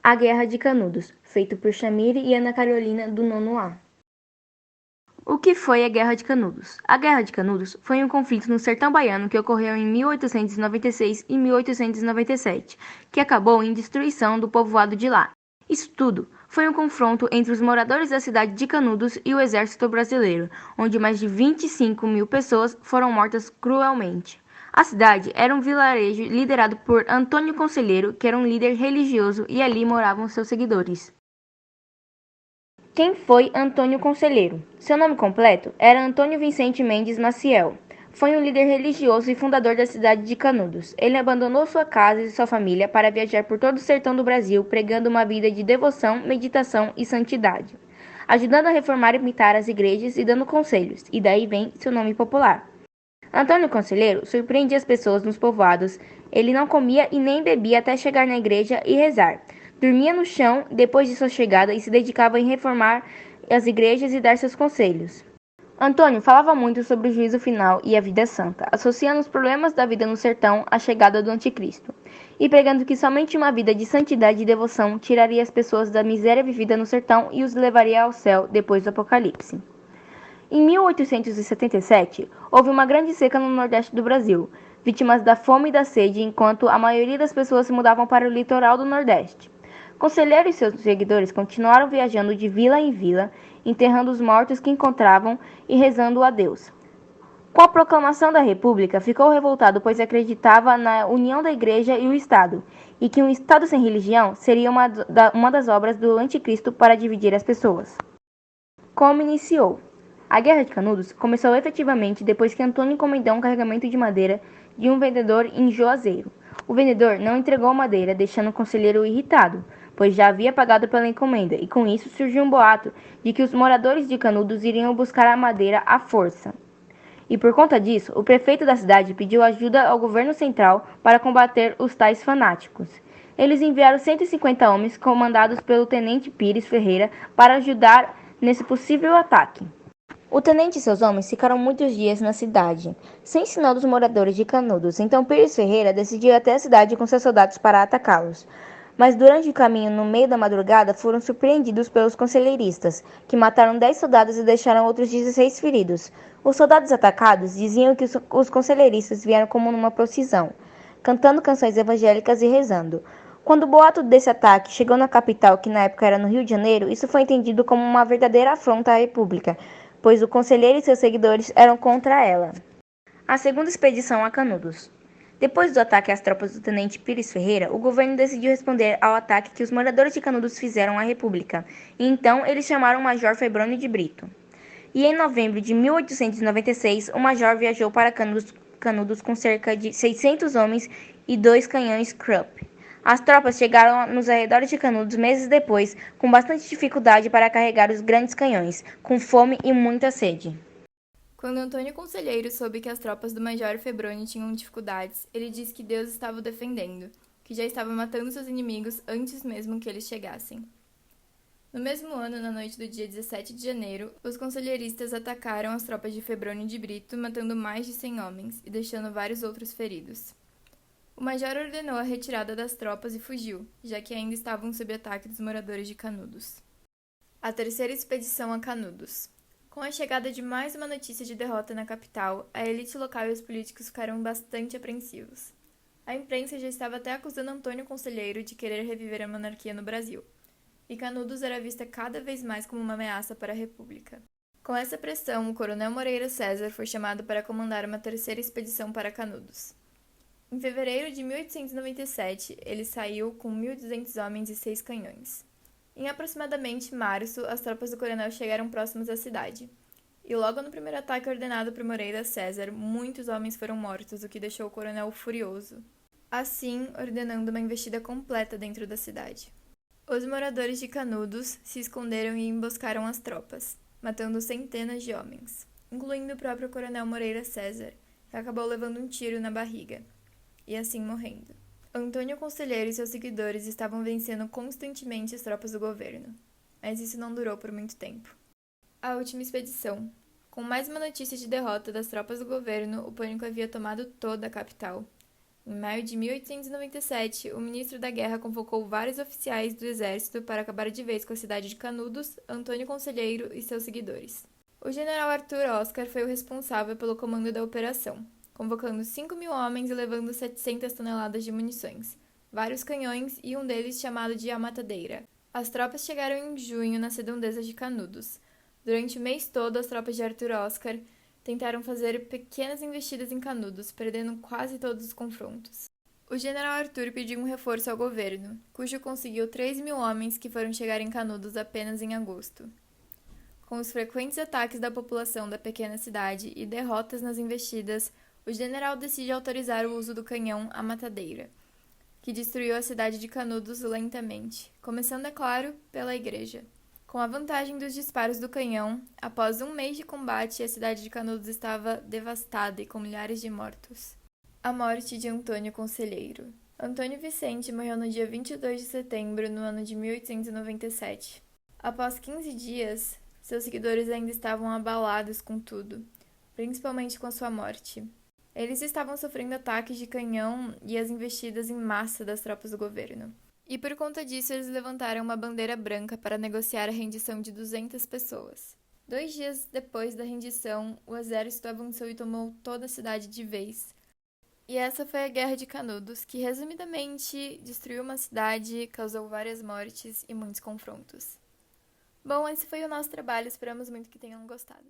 A Guerra de Canudos, feito por Chamire e Ana Carolina do nono A. O que foi a Guerra de Canudos? A Guerra de Canudos foi um conflito no sertão baiano que ocorreu em 1896 e 1897, que acabou em destruição do povoado de lá. Isso tudo foi um confronto entre os moradores da cidade de Canudos e o exército brasileiro, onde mais de 25.000 pessoas foram mortas cruelmente. A cidade era um vilarejo liderado por Antônio Conselheiro, que era um líder religioso, e ali moravam seus seguidores. Quem foi Antônio Conselheiro? Seu nome completo era Antônio Vicente Mendes Maciel. Foi um líder religioso e fundador da cidade de Canudos. Ele abandonou sua casa e sua família para viajar por todo o sertão do Brasil, pregando uma vida de devoção, meditação e santidade, ajudando a reformar e pintar as igrejas e dando conselhos, e daí vem seu nome popular. Antônio Conselheiro surpreendia as pessoas nos povoados. Ele não comia e nem bebia até chegar na igreja e rezar. Dormia no chão depois de sua chegada e se dedicava em reformar as igrejas e dar seus conselhos. Antônio falava muito sobre o juízo final e a vida santa, associando os problemas da vida no sertão à chegada do anticristo, e pregando que somente uma vida de santidade e devoção tiraria as pessoas da miséria vivida no sertão e os levaria ao céu depois do apocalipse. Em 1877, houve uma grande seca no nordeste do Brasil, vítimas da fome e da sede, enquanto a maioria das pessoas se mudavam para o litoral do Nordeste. Conselheiro e seus seguidores continuaram viajando de vila em vila, enterrando os mortos que encontravam e rezando a Deus. Com a proclamação da República, ficou revoltado, pois acreditava na união da Igreja e o Estado, e que um Estado sem religião seria uma das obras do Anticristo para dividir as pessoas. Como iniciou? A Guerra de Canudos começou efetivamente depois que Antônio encomendou um carregamento de madeira de um vendedor em Juazeiro. O vendedor não entregou a madeira, deixando o conselheiro irritado, pois já havia pagado pela encomenda, e com isso surgiu um boato de que os moradores de Canudos iriam buscar a madeira à força. E por conta disso, o prefeito da cidade pediu ajuda ao governo central para combater os tais fanáticos. Eles enviaram 150 homens comandados pelo tenente Pires Ferreira para ajudar nesse possível ataque. O tenente e seus homens ficaram muitos dias na cidade, sem sinal dos moradores de Canudos, então Pires Ferreira decidiu ir até a cidade com seus soldados para atacá-los. Mas durante o caminho, no meio da madrugada, foram surpreendidos pelos conselheiristas, que mataram 10 soldados e deixaram outros 16 feridos. Os soldados atacados diziam que os conselheiristas vieram como numa procissão, cantando canções evangélicas e rezando. Quando o boato desse ataque chegou na capital, que na época era no Rio de Janeiro, isso foi entendido como uma verdadeira afronta à República, pois o conselheiro e seus seguidores eram contra ela. A segunda expedição a Canudos. Depois do ataque às tropas do tenente Pires Ferreira, o governo decidiu responder ao ataque que os moradores de Canudos fizeram à República, e então eles chamaram o Major Febrônio de Brito. E em novembro de 1896, o Major viajou para Canudos com cerca de 600 homens e 2 canhões Krupp. As tropas chegaram nos arredores de Canudos meses depois, com bastante dificuldade para carregar os grandes canhões, com fome e muita sede. Quando Antônio Conselheiro soube que as tropas do Major Febroni tinham dificuldades, ele disse que Deus estava o defendendo, que já estava matando seus inimigos antes mesmo que eles chegassem. No mesmo ano, na noite do dia 17 de janeiro, os conselheiristas atacaram as tropas de Febrônio de Brito, matando mais de 100 homens e deixando vários outros feridos. O major ordenou a retirada das tropas e fugiu, já que ainda estavam sob ataque dos moradores de Canudos. A terceira expedição a Canudos. Com a chegada de mais uma notícia de derrota na capital, a elite local e os políticos ficaram bastante apreensivos. A imprensa já estava até acusando Antônio Conselheiro de querer reviver a monarquia no Brasil, e Canudos era vista cada vez mais como uma ameaça para a República. Com essa pressão, o coronel Moreira César foi chamado para comandar uma terceira expedição para Canudos. Em fevereiro de 1897, ele saiu com 1.200 homens e 6 canhões. Em aproximadamente março, as tropas do coronel chegaram próximas à cidade. E logo no primeiro ataque ordenado por Moreira César, muitos homens foram mortos, o que deixou o coronel furioso, assim ordenando uma investida completa dentro da cidade. Os moradores de Canudos se esconderam e emboscaram as tropas, matando centenas de homens, incluindo o próprio coronel Moreira César, que acabou levando um tiro na barriga, e assim morrendo. Antônio Conselheiro e seus seguidores estavam vencendo constantemente as tropas do governo, mas isso não durou por muito tempo. A última expedição. Com mais uma notícia de derrota das tropas do governo, o pânico havia tomado toda a capital. Em maio de 1897, o ministro da Guerra convocou vários oficiais do exército para acabar de vez com a cidade de Canudos, Antônio Conselheiro e seus seguidores. O general Arthur Oscar foi o responsável pelo comando da operação, convocando 5.000 homens e levando 700 toneladas de munições, vários canhões e um deles chamado de Amatadeira. As tropas chegaram em junho nas redondezas de Canudos. Durante o mês todo, as tropas de Arthur Oscar tentaram fazer pequenas investidas em Canudos, perdendo quase todos os confrontos. O general Arthur pediu um reforço ao governo, cujo conseguiu 3.000 homens que foram chegar em Canudos apenas em agosto. Com os frequentes ataques da população da pequena cidade e derrotas nas investidas, o general decide autorizar o uso do canhão Amatadeira, que destruiu a cidade de Canudos lentamente, começando, é claro, pela igreja. Com a vantagem dos disparos do canhão, após um mês de combate, a cidade de Canudos estava devastada e com milhares de mortos. A morte de Antônio Conselheiro. Antônio Vicente morreu no dia 22 de setembro, no ano de 1897. Após 15 dias, seus seguidores ainda estavam abalados com tudo, principalmente com a sua morte. Eles estavam sofrendo ataques de canhão e as investidas em massa das tropas do governo. E por conta disso, eles levantaram uma bandeira branca para negociar a rendição de 200 pessoas. 2 dias depois da rendição, o exército avançou e tomou toda a cidade de vez. E essa foi a Guerra de Canudos, que resumidamente destruiu uma cidade, causou várias mortes e muitos confrontos. Bom, esse foi o nosso trabalho, esperamos muito que tenham gostado.